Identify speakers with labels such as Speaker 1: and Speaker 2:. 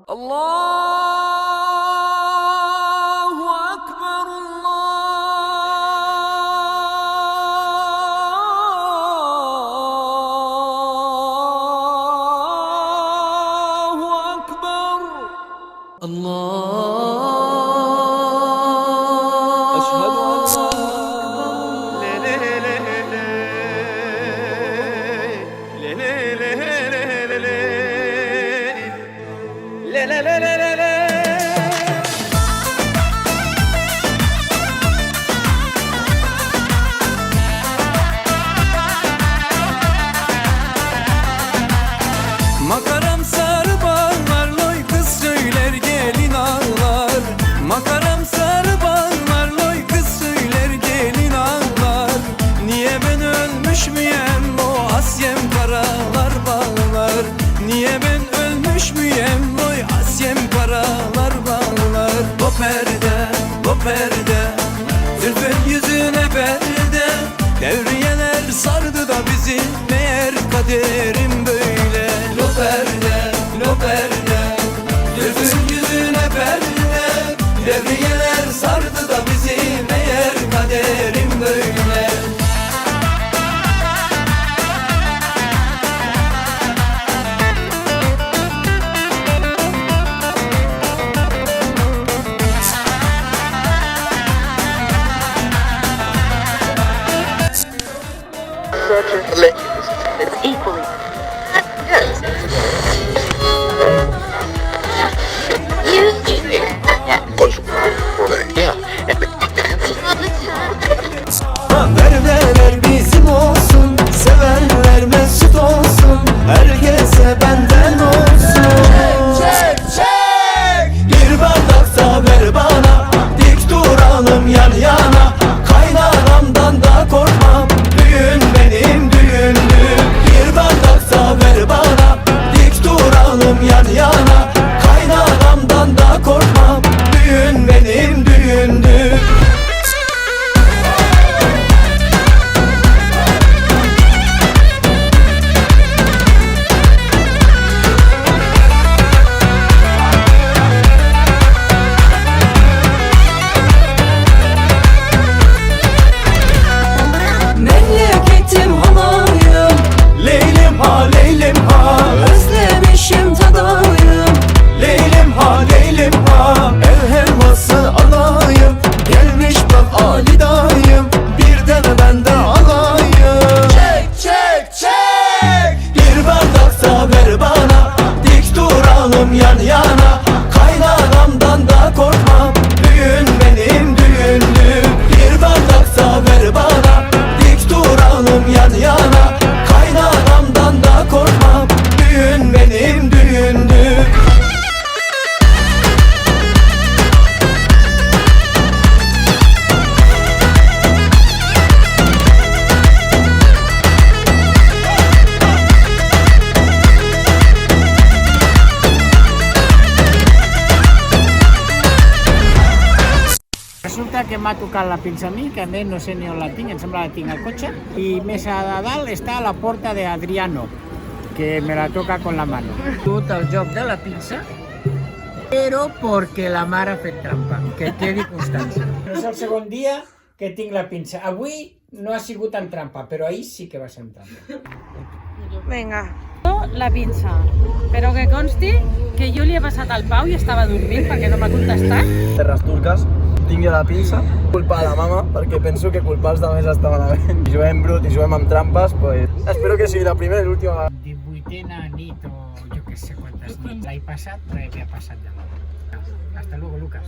Speaker 1: Allahu Ekber, Allahu Ekber. Allah Eşhedü Makaram sarı bağlar, loy kız söyler gelin ağlar. Makaram sarı bağlar, loy kız söyler gelin ağlar. Niye ben ölmüş müyem, o Asyem karalar bağlar. Niye ben ölmüş müyem, oy Asyem karalar bağlar. O perde, zülfün yüzüne perde. Devriyeler sardı da bizi, meğer kaderim böyle. Lo perde, zülfün yüzüne perde. Devriyeler sardı da bizi, meğer kaderim böyle.
Speaker 2: It's equally
Speaker 1: Verdeler bizim olsun, sevenler mesut olsun, herkese benden olsun. Bir bardaksa ver bana, dik duralım yan yana. Kaynanamdan da korkmam, düğün benim düğündür. Bir bardaksa ver bana, dik duralım yan yana. Kaynanamdan da korkmam, düğün benim düğündür. Memleketim halayım, Leylim ha Leylim ha. Özlemişim tadayım, Leylim ha Leylim ha. Ev helvası alayım, gelmiş bak Ali dayım. Bir de ben de alayım. Çek bir bardaksa ver bana, dik duralım yan yana. Kaynanamdan da korkmam, düğün benim düğündür. Bir bardaksa ver bana, dik duralım yan yana. Kaynanamdan da korkmam, düğün benim düğündür.
Speaker 3: Resulta que m'ha tocat la pinça a mi, que a més no sé ni on la tinc, em sembla que la tinc al cotxe, i més a dalt està a la porta de Adriano, que me la toca con la mano. Tot el joc de la pinça, però perquè la mare ha fet trampa, que quedi constància. No és el segon dia que tinc la pinça. Avui no ha sigut en trampa, però ahir sí que va ser en trampa.
Speaker 4: Venga. La pinça, però que consti que jo li he passat al Pau i estava dormint perquè no m'ha contestat.
Speaker 5: Terres turques, tinc jo la pinça, culpar la mama perquè penso que culpar els altres està malament. Si juguem brut i juguem amb trampes, pues espero que sigui la primera i l'última.
Speaker 3: 18a nit o jo que sé quantes nits l'any passat, però havia passat de nou. Hasta luego, Lucas.